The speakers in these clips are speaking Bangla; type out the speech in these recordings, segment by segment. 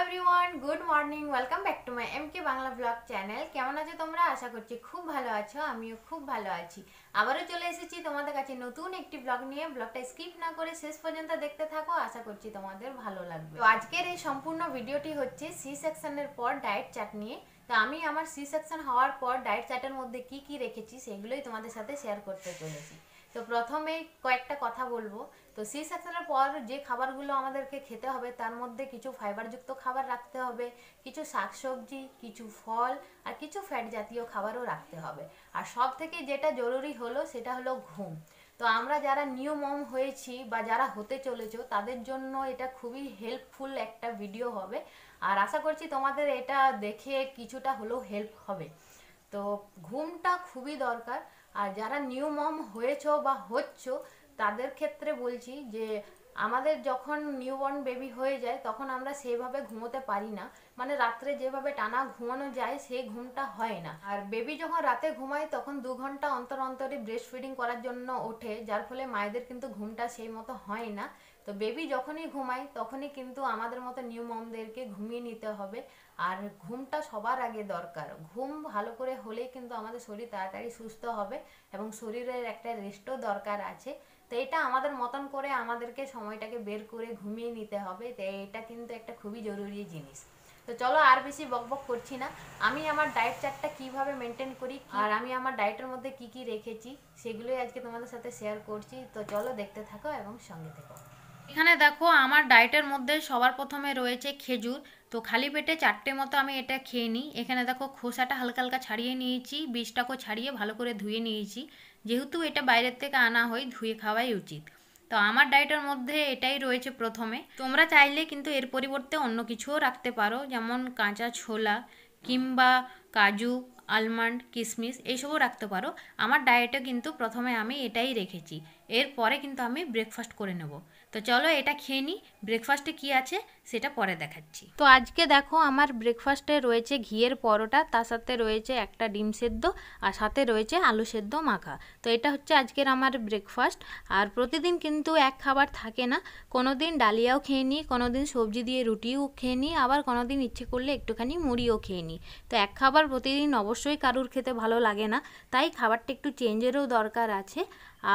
Everyone, good morning. Welcome back to my MK Bangla blog channel. কেমন আছো তোমরা? আশা করছি খুব ভালো আছো, আমিও খুব ভালো আছি। আবারও চলে এসেছি তোমাদের কাছে নতুন একটি ব্লগ নিয়ে। ব্লগটা স্কিপ না করে শেষ পর্যন্ত দেখতে থাকো, আশা করছি তোমাদের ভালো লাগবে। তো আজকের এই সম্পূর্ণ ভিডিওটি হচ্ছে সি সেকশনের পর ডায়েট চার্ট নিয়ে। তো আমি আমার সি সেকশন হওয়ার পর ডায়েট চার্টের মধ্যে কি কি রেখেছি সেগুলোই তোমাদের সাথে শেয়ার করতে চলেছি। তো প্রথমেই কয়েকটা কথা বলবো। তো সি সেকশনের পর যে খাবারগুলো আমাদেরকে খেতে হবে তার মধ্যে কিছু ফাইবারযুক্ত খাবার রাখতে হবে, কিছু শাকসবজি, কিছু ফল আর কিছু ফ্যাট জাতীয় খাবারও রাখতে হবে। আর সব থেকে যেটা জরুরি হলো সেটা হলো ঘুম। তো আমরা যারা নিউ মম হয়েছি বা যারা হতে চলেছো তাদের জন্য এটা খুবই হেল্পফুল একটা ভিডিও হবে। আর আশা করছি তোমাদের এটা দেখে কিছুটা হলেও হেল্প হবে। তো ঘুমটা খুবই দরকার। আর যারা নিউ মম হয়েছো বা হচ্ছ তাদের ক্ষেত্রে বলছি যে আমাদের যখন নিউবর্ন বেবি হয়ে যায় তখন আমরা সেইভাবে ঘুমোতে পারি না, মানে রাত্রে যেভাবে টানা ঘুমানো যায় সেই ঘুমটা হয় না। আর বেবি যখন রাতে ঘুমায় তখন 2 ঘন্টা অন্তর অন্তরই ব্রেস্ট ফিডিং করার জন্য ওঠে, যার ফলে মায়েদের কিন্তু ঘুমটা সেই মতো হয় না। তো বেবি যখনই ঘুমায় তখনই কিন্তু আমাদের মতো নিউ মমদেরকে ঘুমিয়ে নিতে হবে। আর ঘুমটা সবার আগে দরকার। ঘুম ভালো করে হলেই কিন্তু আমাদের শরীর তাড়াতাড়ি সুস্থ হবে এবং শরীরের একটা রেস্টও দরকার আছে। তো এটা আমাদের মতন করে আমাদেরকে সময়টাকে বের করে ঘুমিয়ে নিতে হবে। তো এটা কিন্তু একটা খুবই জরুরি জিনিস। তো চলো আর বেশি বকবক করছি না, আমি আমার ডায়েট চার্টটা কিভাবে মেনটেন করি আর আমি আমার ডায়েটের মধ্যে কি কি রেখেছি সেগুলোই আজকে তোমাদের সাথে শেয়ার করছি। তো চলো দেখতে থাকো এবং সঙ্গে থেকো। এখানে দেখো আমার ডায়েটের মধ্যে সবার প্রথমে রয়েছে খেজুর। তো খালি পেটে 4টে মতো আমি এটা খেয়ে নিই। এখানে দেখো খোসাটা হালকা হালকা ছাড়িয়ে নিয়েছি, বীজটাকেও ছাড়িয়ে ভালো করে ধুয়ে নিয়েছি। যেহেতু এটা বাইরের থেকে আনা হয়, ধুয়ে খাওয়াই উচিত। তো আমার ডায়েটের মধ্যে এটাই রয়েছে প্রথমে। তোমরা চাইলে কিন্তু এর পরিবর্তে অন্য কিছুও রাখতে পারো, যেমন কাঁচা ছোলা কিংবা কাজু, আলমন্ড, কিশমিশ এইসবও রাখতে পারো। আমার ডায়েটে কিন্তু প্রথমে আমি এটাই রেখেছি। এরপরে কিন্তু আমি ব্রেকফাস্ট করে নেব। তো চলো এটা খেয়ে নিই, ব্রেকফাস্টে কি আছে সেটা পরে দেখাচ্ছি। তো আজকে দেখো আমার ব্রেকফাস্টে রয়েছে ঘিয়ের পরোটা, তার সাথে রয়েছে একটা ডিম সেদ্ধ আর সাথে রয়েছে আলু সেদ্ধ মাখা। তো এটা হচ্ছে আজকের আমার ব্রেকফাস্ট। আর প্রতিদিন কিন্তু এক খাবার থাকে না, কোনো দিন ডালিয়াও খেয়ে নিই, কোনো দিন সবজি দিয়ে রুটিও খেয়ে নিই, আবার কোনো দিন ইচ্ছে করলে একটুখানি মুড়িও খেয়ে নিই। তো এক খাবার প্রতিদিন অবশ্যই কারুর খেতে ভালো লাগে না, তাই খাবারটা একটু চেঞ্জেরও দরকার আছে।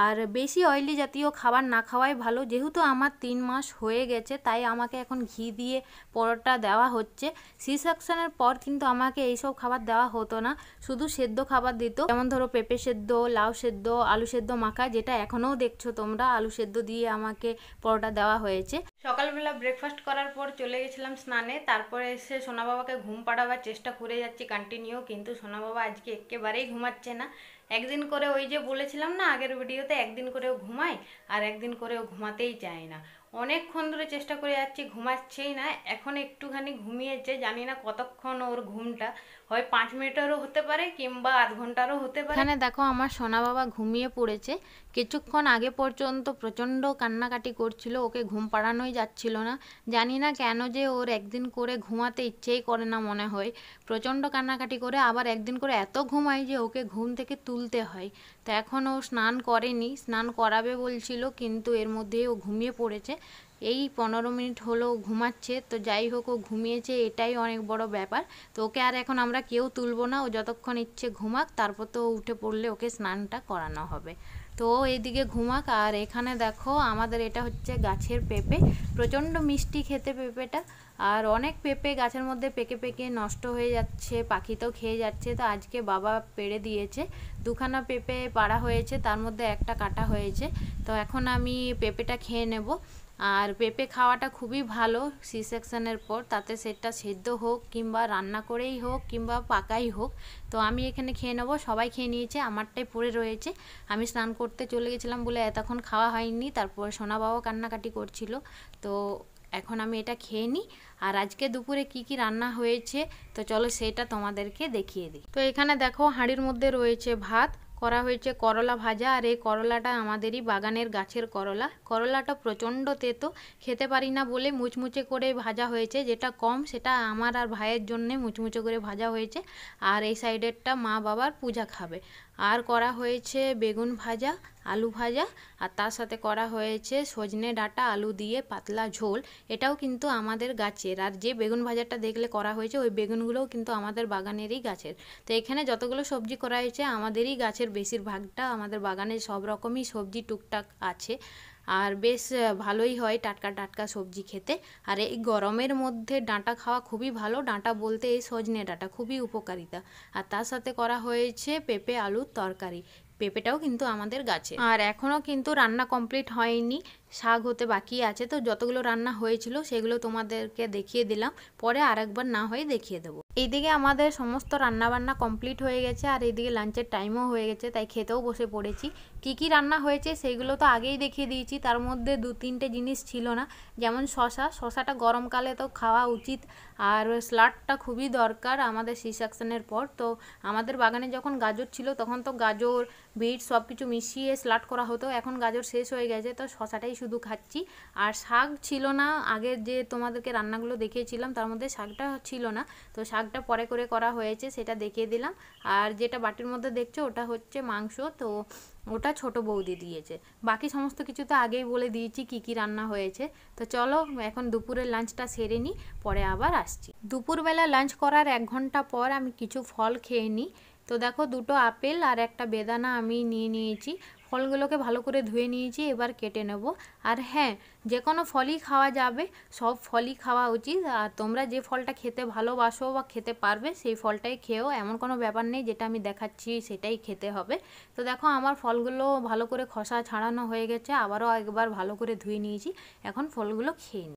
আর বেশি অয়েলি জাতীয় খাবার না খাওয়াই ভালো। যেহেতু আমার 3 মাস হয়ে গেছে তাই আমাকে এখন ঘি দিয়ে পরোটা দেওয়া হচ্ছে। সি সেকশনের পর কিন্তু আমাকে এইসব খাবার দেওয়া হতো না, শুধু সেদ্ধ খাবার দিত, যেমন ধরো পেঁপে সেদ্ধ, লাউ সেদ্ধ, আলু সেদ্ধ মাখা, যেটা এখনও দেখছো তোমরা, আলু সেদ্ধ দিয়ে আমাকে পরোটা দেওয়া হয়েছে। সকালবেলা ব্রেকফাস্ট করার পর চলে গেছিলাম স্নানে, তারপরে এসে সোনা বাবাকে ঘুম পাড়াবার চেষ্টা করে যাচ্ছি কন্টিনিউ, কিন্তু সোনা বাবা আজকে একেবারেই ঘুমাচ্ছে না। একদিন করে ওই যে বলেছিলাম না আগের ভিডিওতে, একদিন করেও ঘুমায় আর একদিন করেও ঘুমাতেই চায় না। অনেকক্ষণ ধরে চেষ্টা করে যাচ্ছি, ঘুমাচ্ছেই না। এখন একটুখানি ঘুমিয়েছে, জানি না কতক্ষণ ওর ঘুমটা, হয় 5 মিনিটেরও হতে পারে কিংবা আধ ঘন্টারও হতে পারে। এখানে দেখো আমার সোনা বাবা ঘুমিয়ে পড়েছে। কিছুক্ষণ আগে পর্যন্ত প্রচণ্ড কান্নাকাটি করছিল, ওকে ঘুম পাড়ানোই যাচ্ছিল না। জানি না কেন যে ওর একদিন করে ঘুমাতে ইচ্ছেই করে না মনে হয়, প্রচণ্ড কান্নাকাটি করে, আবার একদিন করে এত ঘুমায় যে ওকে ঘুম থেকে তুলতে হয়। তো এখন ও স্নান করেনি, স্নান করাবে বলছিল কিন্তু এর মধ্যেই ও ঘুমিয়ে পড়েছে। এই 15 মিনিট হলো ঘুমাচ্ছে। তো যাই হোক, ও ঘুমিয়েছে এটাই অনেক বড় ব্যাপার। তো ওকে আর এখন আমরা কেউ তুলবো না, ও যতক্ষণ ইচ্ছে ঘুমাক, তারপর তো উঠে পড়লে ওকে স্নানটা করানো হবে। তো এইদিকে ঘুমাক। আর এখানে দেখো আমাদের এটা হচ্ছে গাছের পেঁপে, প্রচণ্ড মিষ্টি খেতে পেঁপেটা। আর অনেক পেঁপে গাছের মধ্যে পেকে পেকে নষ্ট হয়ে যাচ্ছে, পাখি তো খেয়ে যাচ্ছে। তো আজকে বাবা পেড়ে দিয়েছে, 2খানা পেঁপে পাড়া হয়েছে, তার মধ্যে একটা কাটা হয়েছে। তো এখন আমি পেঁপেটা খেয়ে নেব। আর পেঁপে খাওয়াটা খুবই ভালো সি সেকশনের পর, তাতে সেটা সেদ্ধ হোক কিংবা রান্না করেই হোক কিংবা পাকাই হোক। তো আমি এখানে খেয়ে নেবো, সবাই খেয়ে নিয়েছে, আমারটাই পড়ে রয়েছে। আমি স্নান করতে চলে গেছিলাম বলে এতক্ষণ খাওয়া হয়নি, তারপর সোনা বাবাও কান্নাকাটি করছিল। তো এখন আমি এটা খেয়ে নিই। আর আজকে দুপুরে কি কি রান্না হয়েছে তো চলো সেটা তোমাদেরকে দেখিয়ে দিই। তো এখানে দেখো হাঁড়ির মধ্যে রয়েছে ভাত, করা হয়েছে করলা ভাজা। আর এই করলাটা আমাদেরই বাগানের গাছের করলা। করলাটা প্রচণ্ড তেতো, খেতে পারি না বলে মুচমুচে করে ভাজা হয়েছে, যেটা কম সেটা আমার আর ভাইয়ের জন্যে মুচমুচে করে ভাজা হয়েছে। আর এই সাইডেরটা মা বাবার পূজা খাবে। আর করা হয়েছে বেগুন ভাজা, আলু ভাজা, আর তার সাথে করা হয়েছে সজনে ডাঁটা আলু দিয়ে পাতলা ঝোল। এটাও কিন্তু আমাদের গাছের, আর যে বেগুন ভাজাটা দেখলে করা হয়েছে ওই বেগুনগুলোও কিন্তু আমাদের বাগানেরই গাছের। তো এখানে যতগুলো সবজি করা হয়েছে আমাদেরই গাছের বেশিরভাগটা, আমাদের বাগানে সব রকমই সবজি টুকটাক আছে। আর বেশ ভালোই হয় টাটকা টাটকা সবজি খেতে। আর এই গরমের মধ্যে ডাঁটা খাওয়া খুবই ভালো, ডাঁটা বলতে এই সজনে ডাঁটা খুবই উপকারিতা। আর তার সাথে করা হয়েছে পেঁপে আলুর তরকারি, পেঁপেটাও কিন্তু আমাদের গাছে। আর এখনও কিন্তু রান্না কমপ্লিট হয়নি, শাক হতে বাকি আছে। তো যতগুলো রান্না হয়েছিল সেগুলো তোমাদেরকে দেখিয়ে দিলাম, পরে আরেকবার না হয় দেখিয়ে দেবো। এইদিকে আমাদের সমস্ত রান্নাবান্না কমপ্লিট হয়ে গেছে, আর এইদিকে লাঞ্চের টাইমও হয়ে গেছে, তাই খেতেও বসে পড়েছি। কি কি রান্না হয়েছে সেগুলো তো আগেই দেখিয়ে দিয়েছি, তার মধ্যে 2-3টে জিনিস ছিল না, যেমন শশাটা গরমকালে তো খাওয়া উচিত, আর স্যালাডটা খুবই দরকার আমাদের সি সেকশনের পর। তো আমাদের বাগানে যখন গাজর ছিল তখন তো গাজর বিট সব কিছু মিশিয়ে স্যালাড করা হতো, এখন গাজর শেষ হয়ে গেছে তো শশাটাই শুধু খাচ্ছি। আর শাক ছিল না, আগের যে তোমাদেরকে রান্নাগুলো দেখিয়েছিলাম তার মধ্যে শাকটা ছিল না, তো শাকটা পরে করে করা হয়েছে সেটা দেখিয়ে দিলাম। আর যেটা বাটির মধ্যে দেখছো ওটা হচ্ছে মাংস, তো ওটা ছোট বৌদি দিয়েছে। বাকি সমস্ত কিছু তো আগেই বলে দিয়েছি কি কি রান্না হয়েছে। তো চলো এখন দুপুরের লাঞ্চটা সেরে নিই, পরে আবার আসছি। দুপুরবেলা লাঞ্চ করার 1 ঘন্টা পর আমি কিছু ফল খেয়ে নিই। তো দেখো 2টো আপেল আর একটা বেদানা আমি নিয়ে নিয়েছি, ফলগুলোকে ভালো করে ধুয়ে নিয়েছি, এবার কেটে নেব। আর হ্যাঁ, যে কোনো ফলই খাওয়া যাবে, সব ফলই খাওয়া উচিত। আর তোমরা যে ফলটা খেতে ভালোবাসো বা খেতে পারবে সেই ফলটাই খেও, এমন কোনো ব্যাপার নেই যেটা আমি দেখাচ্ছি সেটাই খেতে হবে। তো দেখো আমার ফলগুলো ভালো করে খোসা ছাড়ানো হয়ে গেছে, আবারও একবার ভালো করে ধুয়ে নিয়েছি, এখন ফলগুলো খেয়ে নিই।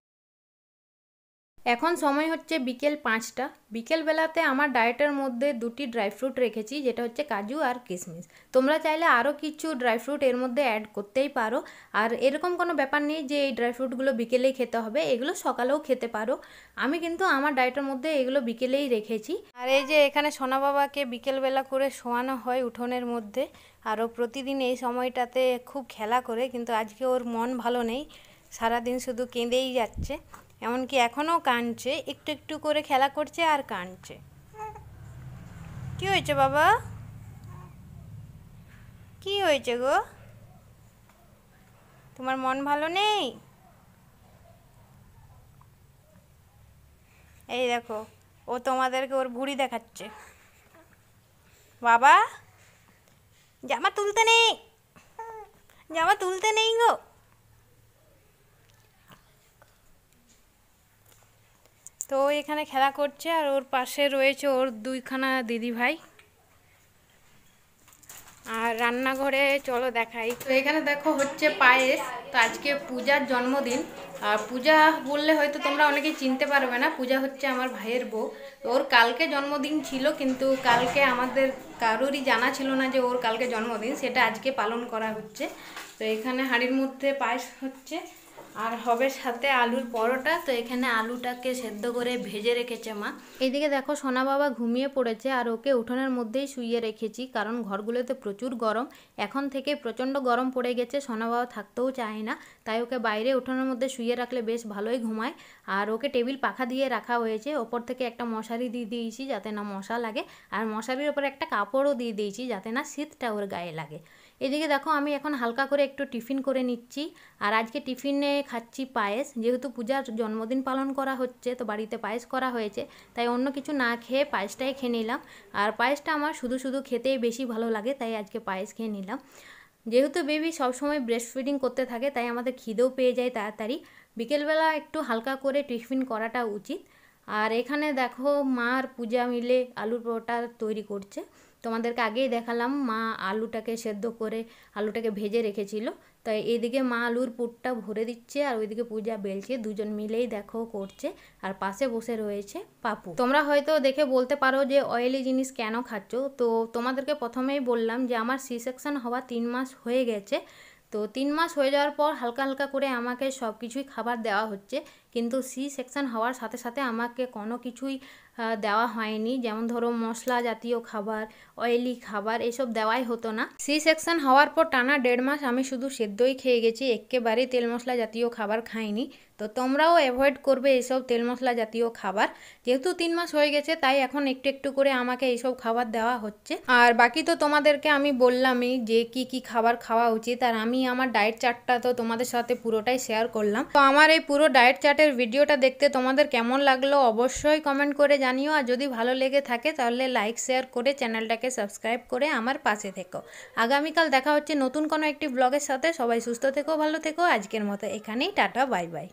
এখন সময় হচ্ছে বিকেল 5টা। বিকেলবেলাতে আমার ডায়েটের মধ্যে 2টি ড্রাই ফ্রুট রেখেছি, যেটা হচ্ছে কাজু আর কিশমিশ। তোমরা চাইলে আরও কিছু ড্রাই ফ্রুট এর মধ্যে অ্যাড করতেই পারো, আর এরকম কোনো ব্যাপার নেই যে এই ড্রাই ফ্রুটগুলো বিকেলেই খেতে হবে, এগুলো সকালেও খেতে পারো। আমি কিন্তু আমার ডায়েটের মধ্যে এগুলো বিকেলেই রেখেছি। আর এই যে এখানে সোনা বাবাকে বিকেলবেলা করে শোয়ানো হয় উঠোনের মধ্যে, আরও প্রতিদিন এই সময়টাতে খুব খেলা করে, কিন্তু আজকে ওর মন ভালো নেই, সারাদিন শুধু কেঁদেই যাচ্ছে, এমনকি এখনও কাঁদছে, একটু একটু করে খেলা করছে আর কাঁদছে। কি হয়েছে বাবা, কি হয়েছে গো, তোমার মন ভালো নেই? এই দেখো ও তোমাদেরকে ওর ভুঁড়ি দেখাচ্ছে। বাবা জামা তুলতে নেই, জামা তুলতে নেই গো। তো এখানে খেলা করছে, আর ওর পাশে রয়েছে ওর 2খানা দিদি ভাই। আর রান্নাঘরে চলো দেখাই। তো এখানে দেখো হচ্ছে পায়েস, তো আজকে পূজার জন্মদিন। আর পূজা বললে হয়তো তোমরা অনেকেই চিনতে পারবে না, পূজা হচ্ছে আমার ভাইয়ের বউ। ওর কালকে জন্মদিন ছিল, কিন্তু কালকে আমাদের কারোরই জানা ছিল না যে ওর কালকে জন্মদিন, সেটা আজকে পালন করা হচ্ছে। তো এখানে হাঁড়ির মধ্যে পায়েস হচ্ছে, আর হবে সাথে আলুর পরোটা। তো এখানে আলুটাকে সেদ্ধ করে ভেজে রেখেছে মা। এইদিকে দেখো সোনা বাবা ঘুমিয়ে পড়েছে, আর ওকে উঠোনের মধ্যেই শুইয়ে রেখেছি, কারণ ঘরগুলোতে প্রচুর গরম, এখন থেকে প্রচণ্ড গরম পড়ে গেছে, সোনা বাবা থাকতেও চায় না, তাই ওকে বাইরে উঠোনের মধ্যে শুইয়ে রাখলে বেশ ভালোই ঘুমায়। আর ওকে টেবিল পাখা দিয়ে রাখা হয়েছে, ওপর থেকে একটা মশারি দিয়ে দিয়েছি যাতে না মশা লাগে, আর মশারির ওপরে একটা কাপড়ও দিয়ে দিয়েছি যাতে না শীতটা ওর গায়ে লাগে। এদিকে দেখো আমি এখন হালকা করে একটু টিফিন করে নিচ্ছি, আর আজকে টিফিনে খাচ্ছি পায়েস, যেহেতু পূজার জন্মদিন পালন করা হচ্ছে তো বাড়িতে পায়েস করা হয়েছে, তাই অন্য কিছু না খেয়ে পায়েসটাই খেয়ে নিলাম। আর পায়েসটা আমার শুধু শুধু খেতেই বেশি ভালো লাগে, তাই আজকে পায়েস খেয়ে নিলাম। যেহেতু বেবি সবসময় ব্রেস্ট ফিডিং করতে থাকে, তাই আমাদের খিদেও পেয়ে যায় তাড়াতাড়ি, বিকেলবেলা একটু হালকা করে টিফিন করাটা উচিত। আর এখানে দেখো মা আর পূজা মিলে আলুর পরোটা তৈরি করছে। তোমাদেরকে আগেই দেখালাম মা আলুটাকে সেদ্ধ করে আলুটাকে ভেজে রেখেছিল, তাই এদিকে মা আলুর পুরটা ভরে দিচ্ছে, আর ওইদিকে পূজা বেলছে, দুজন মিলেই দেখো করছে। আর পাশে বসে রয়েছে পাপু। তোমরা হয়তো দেখে বলতে পারো যে অয়েলি জিনিস কেন খাচ্ছ, তো তোমাদেরকে প্রথমেই বললাম যে আমার সি সেকশন হওয়া 3 মাস হয়ে গেছে। তো 3 মাস হয়ে যাওয়ার পর হালকা হালকা করে আমাকে সব কিছুই খাবার দেওয়া হচ্ছে, কিন্তু সি সেকশন হওয়ার সাথে সাথে আমাকে কোনো কিছুই দেওয়া হয়নি, যেমন ধরো মশলা জাতীয় খাবার, অয়েলি খাবার এসব দেওয়াই হতো না। সি সেকশন হওয়ার পর টানা 1.5 মাস আমি শুধু সেদ্ধই খেয়ে গেছি, একেবারেই তেল মশলা জাতীয় খাবার খাইনি। তো তোমরাও অ্যাভয়েড করবে এইসব তেল মশলা জাতীয় খাবার। যেহেতু 3 মাস হয়ে গেছে তাই এখন একটু একটু করে আমাকে এইসব খাবার দেওয়া হচ্ছে। আর বাকি তো তোমাদেরকে আমি বললামই যে কি কি খাবার খাওয়া উচিত, আর আমি আমার ডায়েট চার্টটা তো তোমাদের সাথে পুরোটাই শেয়ার করলাম। তো আমার এই পুরো ডায়েট চার্টের ভিডিওটা দেখতে তোমাদের কেমন লাগলো অবশ্যই কমেন্ট করে জানিও, আর যদি ভালো লেগে থাকে তাহলে লাইক শেয়ার করে চ্যানেলটাকে সাবস্ক্রাইব করে আমার পাশে থেকো। আগামীকাল দেখা হচ্ছে নতুন কোনো একটি ব্লগের সাথে। সবাই সুস্থ থেকো, ভালো থেকো। আজকের মতো এখানেই টাটা, বাই বাই।